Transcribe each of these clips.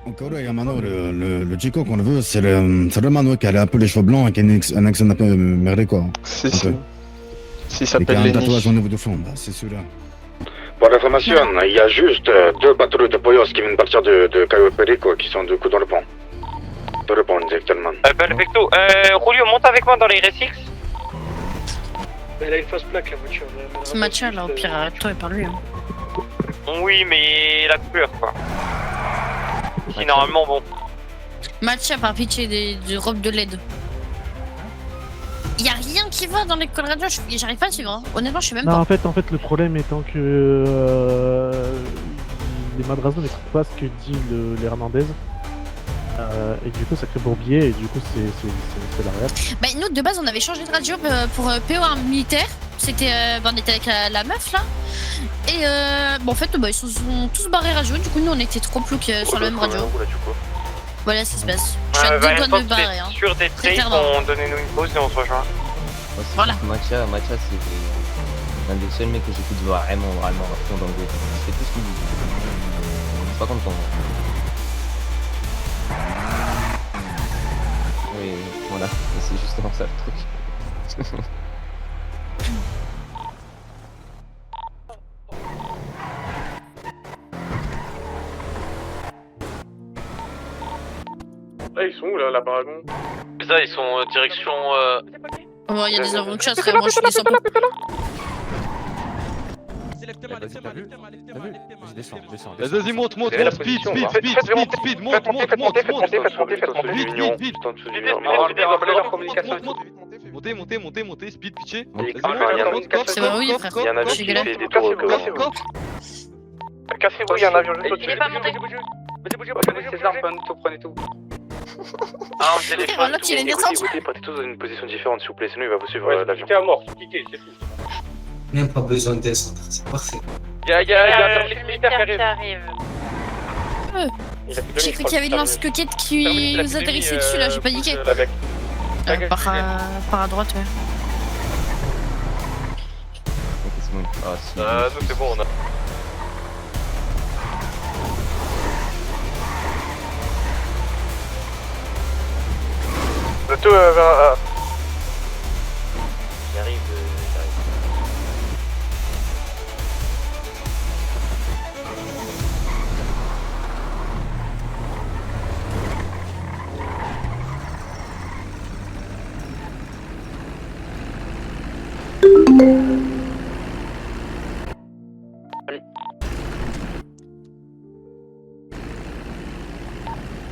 Encore là, il y a Mano, le Chico qu'on veut, c'est le Mano qui a un peu les cheveux blancs et qui a un accent un peu merdé, quoi. Si, Un si. peu. S'il Et qui s'appelle a un Lenny. tatouage au niveau du front, bah, c'est celui-là. Pour l'information, il y a juste deux patrouilles de Poyos qui viennent partir de Cayo Perico qui sont du coup dans le pont. Dans le pont, directement. Perfecto. Julio, monte avec moi dans les RSX. Elle a une fausse plaque la voiture. Ce match-là, là, au pire, arrête-toi et parle-lui. Hein. Oui, mais la couleur, quoi. Si normalement, bon. Matcha par pitié des robes de LED. Y'a rien qui va dans l'école radio, j'arrive pas à suivre. Hein. Honnêtement, je sais même Non, pas. en fait, le problème étant que les madrasons n'écoutent pas ce que dit l'Hernandez. Et du coup, ça crée bourbier et du coup, c'est la réelle. Bah, nous, de base, on avait changé de radio pour PO1 militaire. C'était. On était avec la meuf là. Et bon, en fait, bah, ils se sont tous barrés radio. Du coup, nous, on était trop ploucs sur la même radio. Voilà ce qui se passe. Je suis à deux doigts de me barrer. Hein. Sur des Très traits, clairement. donnez-nous une pause et on se rejoint. Voilà. Matcha, c'est un des seuls mecs que j'écoute vraiment à fond dans le groupe. Je fais tout ce qu'il dit. Je suis pas content. Oui, voilà, c'est justement ça le truc. Là, ils sont où là, la Paragon? C'est ça, ils sont direction. Oh, il y a des aventures de chasse, frère. Moi, je descends pas. Vas-y, monte, speed, monte, montez, speed, pitché. C'est vrai, oui, frère. Il y en a Je qui suis galère. fait des tours Cassez-vous, il y a un avion juste au-dessus. Il est pas monté. Prenez ses armes, prenez tout. Ah, on téléphone. Frère, l'autre, il est descendu. Écoutez, partez tous dans une position différente s'il vous plaît, sinon il va vous suivre l'avion. Cliquez à mort, cliquez, c'est tout. Même pas besoin de descendre, c'est parfait. Il y a un service militaire qui arrive. J'ai cru qu'il y avait une lance-coquette qui nous atterrissait dessus là, j'ai paniqué. Par à droite, ouais. Ok, c'est bon. Ah, si. Nous, c'est bon, on a. Le tout vers. J'arrive.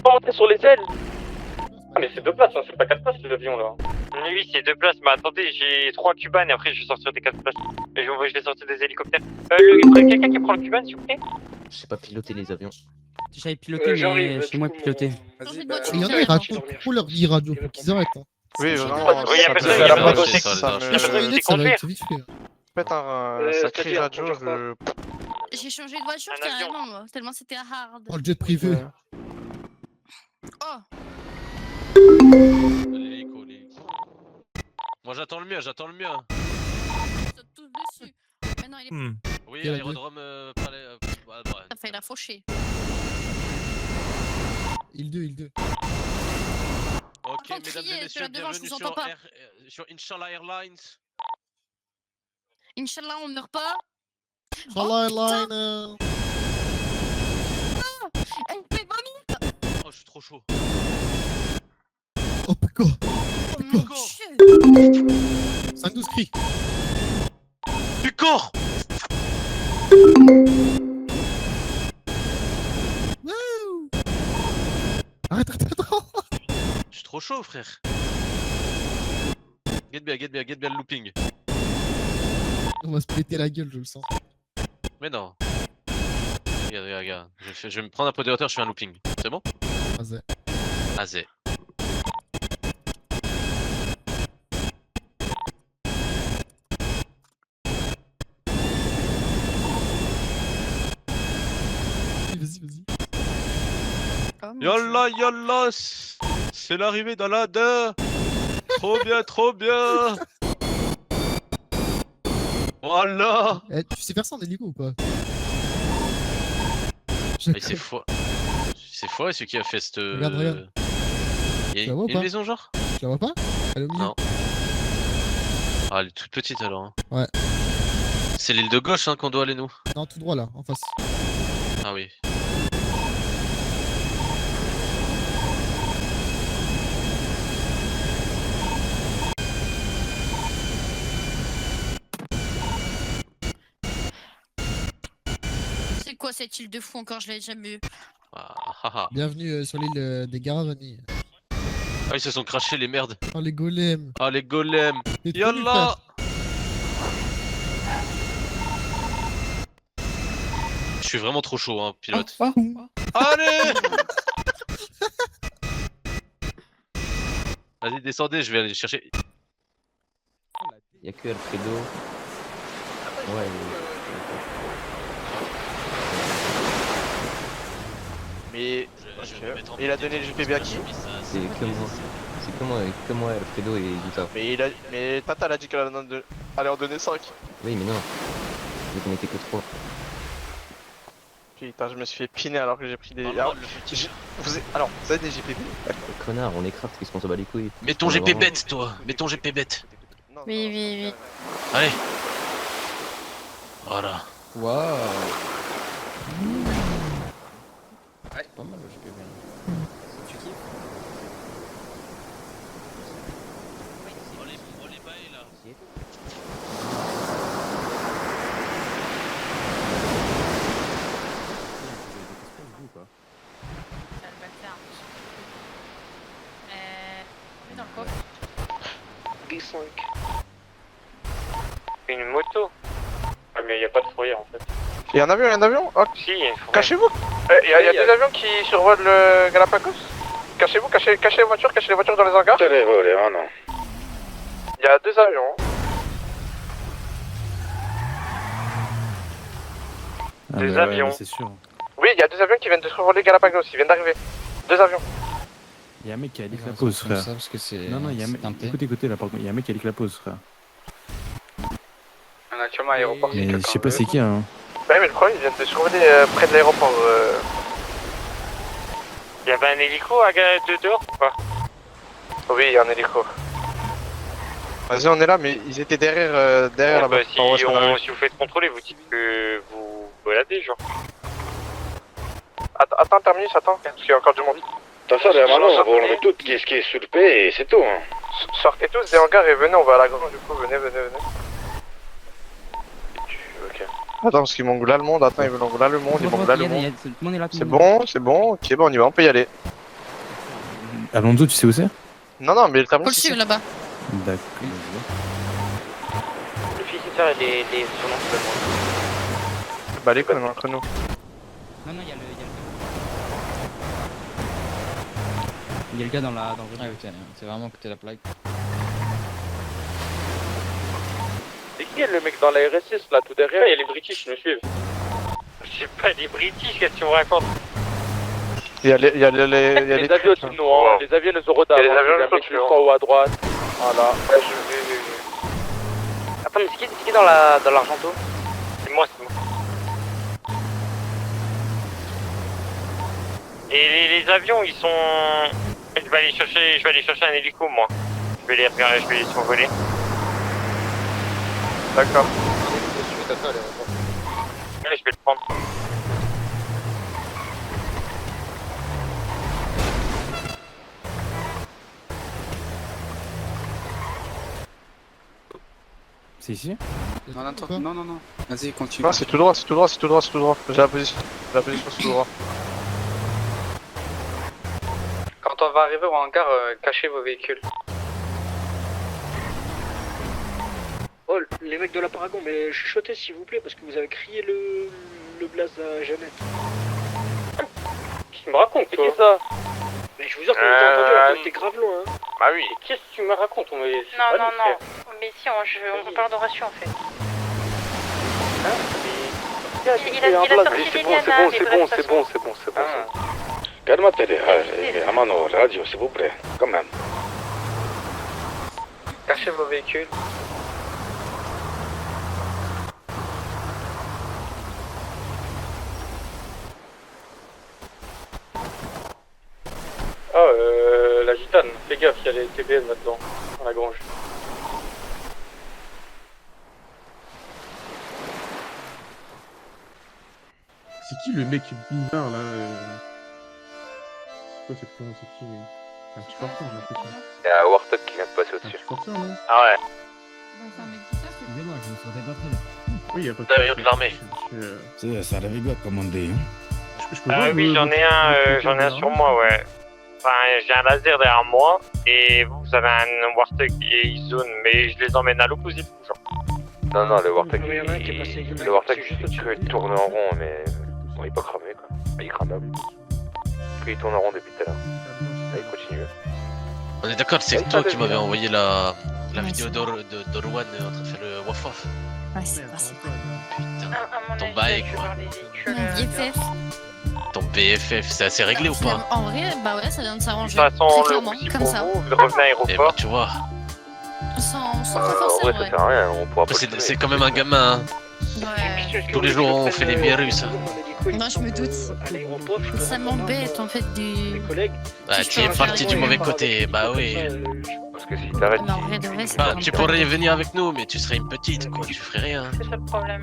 Pas monter sur les ailes. Ah, mais c'est 2 places, hein, c'est pas 4 places l'avion là. Oui, c'est 2 places, mais attendez, j'ai 3 cubanes et après je vais sortir des 4 places. Et je vais sortir des hélicoptères. Quelqu'un qui prend le cubane, s'il vous plaît? Je sais pas piloter les avions. J'avais piloté, mais c'est moi piloté. Il y en a, ils racontent trop leur vie radio pour qu'ils arrêtent. Oui, vraiment. Oui, y a personne, ça y a me- personne. ça me- Ça me- Ça va être vite fait. Faites un sacré radio, je... J'ai changé de voiture Un avion. carrément, moi, tellement c'était hard. Oh, le jet privé. Oh, Moi j'attends le mien, ils sautent tous dessus. Mais non, il est Oui, Quel aérodrome palais. pas fait la faucher. Il 2. Ok, contre, mesdames criez, et messieurs, celui-là devant, je bienvenue vous entends pas. sur Inshallah Airlines. Inch'Allah, on meurt pas. Inch'Allah Airline. Elle me fait vomir. Oh, je suis trop chaud. Oh, Pico. Oh mon dieu. 5-12 cris. Du corps. Wouh. Arrête. Je suis trop chaud, frère. Get bien le looping. On va se péter la gueule, je le sens. Mais non. Regarde. Je vais me prendre un peu de hauteur, je fais un looping. C'est bon? Vas-y. Azé. Vas-y. Oh, mon Yallah, c'est l'arrivée dans la 2. Trop bien. Voilà. Eh, tu sais faire ça en hélico ou pas? Mais c'est fou. C'est foiré celui qui a fait cette. Regarde. Il y a Tu la vois ou une pas maison genre? Tu la vois pas? Elle est au milieu. Non. Ah, elle est toute petite alors. Hein. Ouais. C'est l'île de gauche hein, qu'on doit aller nous. Non, tout droit là, en face. Ah oui. C'est quoi cette île de fou encore? Je l'ai jamais vu. Ah, ah, ah. Bienvenue sur l'île des Garavani. Ah, ils se sont crachés les merdes. Oh les golems. Ah les golems. T'es trop nul, Yallah. frère. Je suis vraiment trop chaud hein, pilote. Allez. Vas-y descendez, je vais aller chercher. Y'a que Alfredo. Ouais, Mais. Je vais me mettre en Il a donné le GPB à qui? c'est que moi, Alfredo et Guita. Mais Tata elle a dit qu'elle allait en donner 5. Oui, mais non. Vu qu'on était que 3. Putain, je me suis fait piner alors que j'ai pris des. Alors, vous avez des GPB? Connard, on est craft, qu'est-ce qu'on se bat les couilles? Mets ton GP bête toi. Mets ton GP bête. Oui. Allez. Voilà. Waouh. Ouais, pas mal, je peux bien. Tu kiffes? Oh les bails là. Dans le coffre. Une moto. Ah, mais y a pas de fourrière en fait. Il y a un avion? Oh, Si, il y a une fourrière. cachez-vous! Il y a des avions qui survolent le Galapagos? Cachez-vous, cachez les voitures dans les hangars. Tutte le vole, oh no. Il y a 2 avions. Des avions. C'est sûr. Oui, il y a 2 avions qui viennent de survoler Galapagos, ils viennent d'arriver. 2 avions. Il y a un mec qui a dit que la Ouais, pause, c'est comme frère. ça, parce que c'est. Non, il y a un mec. c'est teinté. Écoutez là, par contre, il y a un mec qui a dit que la pause, frère. On a actuellement à l'aéroport. Mais je sais pas c'est qui, hein. Ouais, mais le problème, ils viennent de survoler près de l'aéroport. Il y avait un hélico dehors ou pas? Oui, il y a un hélico. Vas-y, on est là, mais ils étaient derrière là-bas. Si vous faites contrôler, vous dites que vous baladez, genre. Attends, terminus, attends, parce qu'il y a encore du monde. Attention, hermano, on va enlever tout ce qui est sur le P et c'est tout. Hein. Sortez tous des hangars et venez, on va à la grande du coup, venez. Ok. Attends, parce qu'ils m'ont là le monde, attends, ils veulent là le monde, ils m'ont là le monde. Tout le monde est là, tout C'est le monde est là. bon, ok, bon, on y va, on peut y aller. Alonso, tu sais où c'est? Non, mais le Faut terminus le ici. suivre là-bas. D'accord. Le fils et sœur, les surnoms Bah, les connes entre nous. Non, il y a le. Il y a le gars dans le. Ah, ok, c'est vraiment côté la plaque. C'est qui le mec dans la RS6 là tout derrière? Il y a les British qui nous suivent. C'est pas des British, qu'est-ce que tu me racontes? Il y a les Les avions au-dessus de nous, hein. Les avions nous auront Il y a les avions plus en haut à droite. Voilà. Attends, mais c'est qui dans l'argento? C'est moi. Et les avions, ils sont... Je vais aller chercher un hélico, moi. Je vais les repérer, je vais les survoler. D'accord. Allez, je vais le prendre. C'est ici? Non, attends, non. Vas-y, continue. Non, c'est tout droit. J'ai la position c'est tout droit. Quand on va arriver au hangar, cachez vos véhicules. Oh, les mecs de la Paragon, mais chuchotez s'il vous plaît, parce que vous avez crié le blaze à Jeannette. Qu'est-ce que tu me racontes, c'est qui ça? Mais je vous jure qu'on vous a entendu alors que t'es grave loin, hein. Bah oui. Qu'est-ce que tu me racontes? Non. Mais si, on parle d'oration en fait. Il a sorti des lianas, C'est bon. Calmate, hermano, radio, s'il vous plaît, quand même. Cachez vos véhicules. la gitane. Fais gaffe, il y a les TBN là-dedans, dans la grange. C'est qui le mec bizarre là C'est quoi cette con? C'est qui? C'est un petit forçant, j'ai l'impression. Il y a Warthog qui vient de passer C'est un petit forçant, non? Ah ouais. Excusez-moi, je me sentais pas très bien. Oui, il y a pas de D'ailleurs, de l'armée. C'est ça rigole comme on dit. Hein. Je peux voir Oui, le- j'en ai un sur moi, ouais. Enfin, j'ai un laser derrière moi et vous avez un Warthog et il zone, mais je les emmène à l'opposite toujours. Non, non, le Warthog, Il y en a un qui est passé. le Warthog il tourne en rond, mais bon, il est pas cramé quoi. Il est cramable. Il tourne en rond depuis tout à l'heure. Là, il continue. On est d'accord, c'est Oui, toi ça qui m'avais devient. envoyé la Ouais, vidéo c'est de Rowan en train de faire le waf-waf. Ouais, c'est possible. Putain, ton bail quoi. Mon BFF. Ton BFF, c'est assez réglé ou pas? En vrai, bah ouais, ça vient de De s'arranger. toute façon, Très le clairement, souci comme pour ça. vous, vous revenez à Eh bah l'aéroport. tu vois, Sans En forcer, vrai, en ça vrai. sert à rien, on pourra pas. c'est quand même un gamin. Hein. Ouais. Tous les jours, on fait les virus. Hein. Non, je me doute. À l'aéroport, je peux Ça voir m'embête en fait mes du. collègues. Bah, Si tu je es peux parti faire du une mauvais par côté, avec bah tout oui. ça, Parce que si t'arrêtes, Mais en vrai, de vrai, c'est Bah, pas tu un pourrais problème. venir avec nous, mais tu serais une petite quoi, tu ferais rien. C'est ça le problème.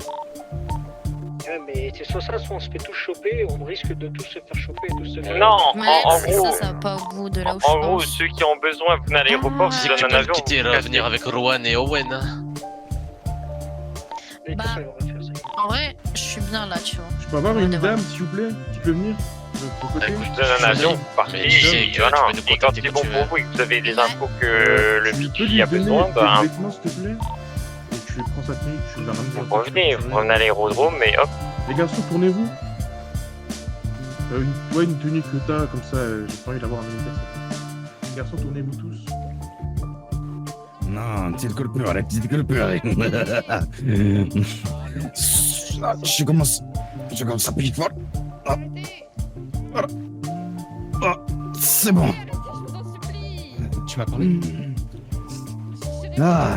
Ouais, mais c'est soit ça, soit on se fait tous choper, on risque de tous se faire choper et tous se faire. Non, Ouais, en c'est gros, ça va pas au bout de là où je en gros, pense. ceux qui ont besoin, venez à l'aéroport, Ah. je Tu vous sais que tu donne peux un le avion. quitter, vous là, cassez. venir avec Rowan et Owen. Hein. Et Bah. tout ça, on va faire ça. En vrai, je suis bien là, tu vois. Je peux avoir Ouais, une de vrai. dame, s'il vous plaît, qui peut venir de votre côté? Je vous donne un avion, parce Mais tu sais que tu voilà. peux nous Et quand contacter c'est quand bon tu pour veux. vous et que vous avez les Ouais. infos que le Tu peux BTJ lui a donner besoin, tes bah, vêtements, s'il te plaît? Et tu prends sa tenue, tu la ramènes dans vous revenez à l'aérodrome et hop. Les garçons, tournez-vous. Une tenue que t'as, comme ça, j'ai pas envie d'avoir un militaire. Les garçons, tournez-vous tous. Non, tu le plus, arrête, tu le plus, arrête. Je commence à piquer fort. Ah. Voilà. Ah, c'est bon. Tu m'as parlé? Ah,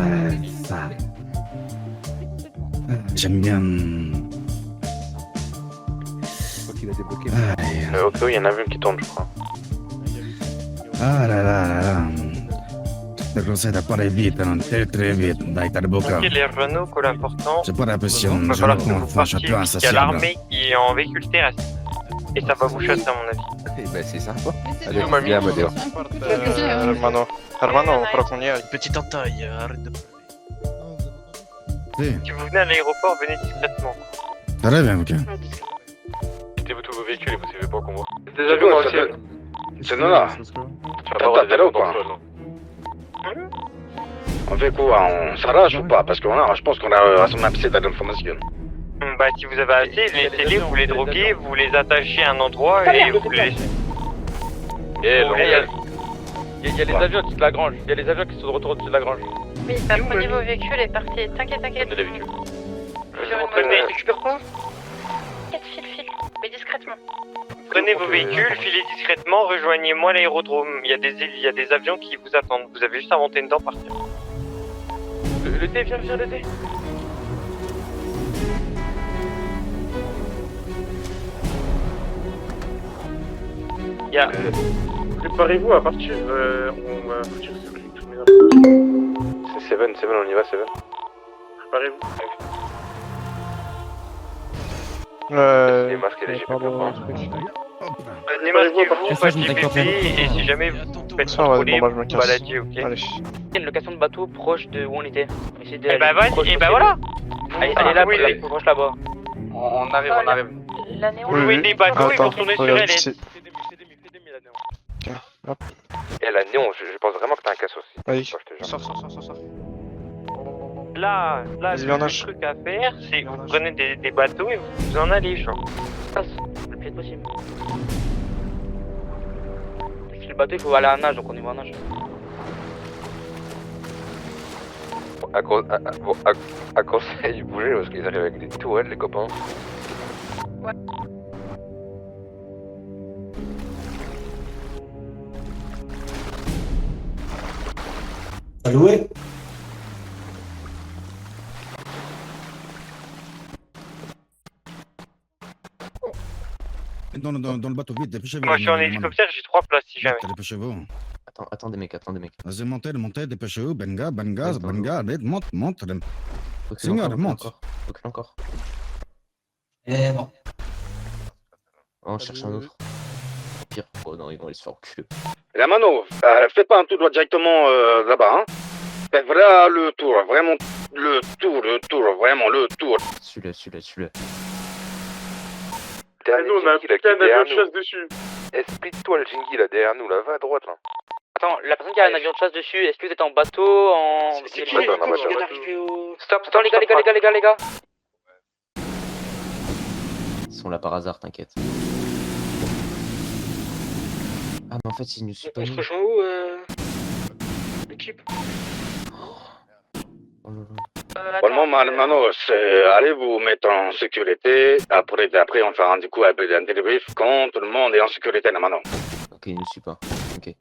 ça. J'aime bien. qu'il a débloqué. ok, il y en a un qui tourne, je crois. Ah là là là là. Le conseil de pas aller vite, hein, très vite. Dai, t'as le beau cas. Ok, les Renault, col important. J'ai pas l'impression, Il va je falloir me que vous prends franchement partiez un vite, il y a insatiable. l'armée qui est en véhicule terrestre. Et ça va vous chasser à mon avis. Eh ben c'est sympa. Allez, Allez, viens, Amadeo. Hermano, Une petite entaille, arrête de. Si, Si vous venez à l'aéroport, venez discrètement. très bien, ok. quittez-vous tous vos véhicules et vous suivez pas qu'on voit. Des avions dans le ciel. C'est Nona. T'as là ou pas? On fait quoi? On s'arrache ou pas? Parce qu'on a, je pense qu'on a assez d'informations. Bah, si vous avez assez, laissez-les, vous les droguez, vous les attachez à un endroit et vous les laissez. Il y a les avions qui de la grange. Il y a les avions qui sont de retour au-dessus de la grange. Oui, bah prenez vos véhicules et partez. T'inquiète. Des véhicules. Prenez, Récupère quoi? File, mais discrètement. prenez vos véhicules, filez discrètement, rejoignez-moi à l'aérodrome. Il y a des avions qui vous attendent. Vous avez juste à monter dedans, partir. Le T, viens, le T. Il y a... Préparez-vous à partir. On va partir sur une tournée. C'est Seven, on y va, Seven. Préparez-vous. Les masques et les GP. Les masquez-vous, pas de GPP, et si jamais vous faites contrôler, vous baladez, ok? Une location de bateau proche de où on était. Et bah vas-y, et bah voilà! Allez là, proche là-bas. On arrive. La néo. Vous louez des bateaux et vous retournez sur elle. Et la néon, je pense vraiment que t'as un casse aussi. Vas-y. Sors. Là, le truc à faire, c'est que vous prenez des bateaux et vous en allez, genre. Le plus vite possible. Si le bateau, il faut aller à nage, donc on y va à nage. À conseil, bougez parce qu'ils arrivent avec des tourelles, les copains. Loué. Dans le bateau, vite, dépêchez-vous. Moi je suis en hélicoptère, j'ai 3 places si jamais. Dépêchez-vous. Attendez mec. Vas-y, montez, dépêchez-vous, ben gaz, allez, monte. Recule monte. encore. Et bon. On cherche un autre. Pire. Oh non, ils vont aller se faire reculer. La mano, fais pas un tout droit directement là-bas, hein. Fais vraiment le tour, vraiment le tour. Celui-là. Dernier nous, on a un Jingy, là, qui putain est derrière d'avion de nous. chasse dessus. Split-toi le Jingy là derrière nous, là, va à droite là. Attends, la personne qui a un avion de chasse dessus, est-ce que vous êtes en bateau, en... C'est qui les l'hélico hélicos qui vient d'arriver au... Stop, Attends les gars. Ils sont là par hasard, t'inquiète. Ah mais en fait ils nous suivent pas On se nous. rejoint où, l'équipe? Oh là là. Bon, mano, allez vous mettre en sécurité. Après, on fera du coup un débrief quand tout le monde est en sécurité, la mano. Ok, il nous suit pas. Ok.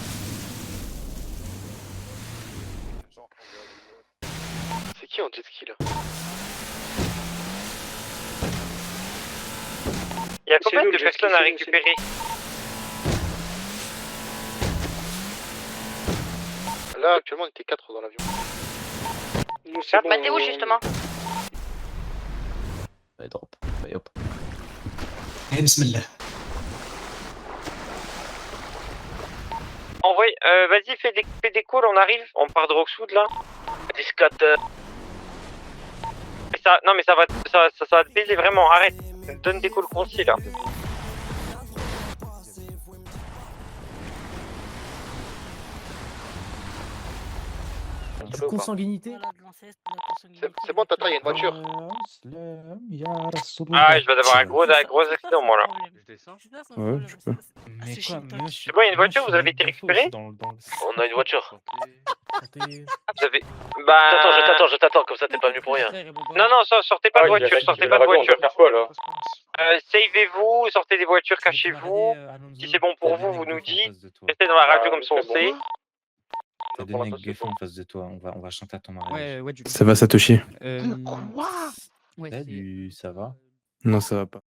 C'est qui en jet ski là? Il y a C'est combien nous, de le jet ski, personnes à c'est nous, récupérer? Là, actuellement, on était 4 dans l'avion. Nous, c'est bon, T'es où justement? Allez, drop. Allez, hop. Et bismillah. Envoie, vas-y, fais des calls, on arrive. On part de Roxwood là. 10-4. Mais ça va te baiser vraiment, arrête. Donne des calls concis là. Consanguinité. C'est bon, Tata, il y a une voiture. Ah, je vais avoir un gros accident moi là. Ouais, je peux. Mais quoi, monsieur? C'est bon, il y a une voiture, vous avez été récupéré? On a une voiture. Vous avez. Bah. Je t'attends, comme ça t'es pas venu pour rien. Non, sortez pas de voiture, sortez pas de voiture. Faire quoi là? Savez-vous, sortez des voitures, cachez-vous. Si c'est bon pour vous, vous nous dites. Restez dans la radio comme ça on sait. T'as deux mecs Geffon en face de toi, on va chanter à ton mariage. Ça va, Satoshi? Quoi? Ouais, Ça va? Non, ça va pas.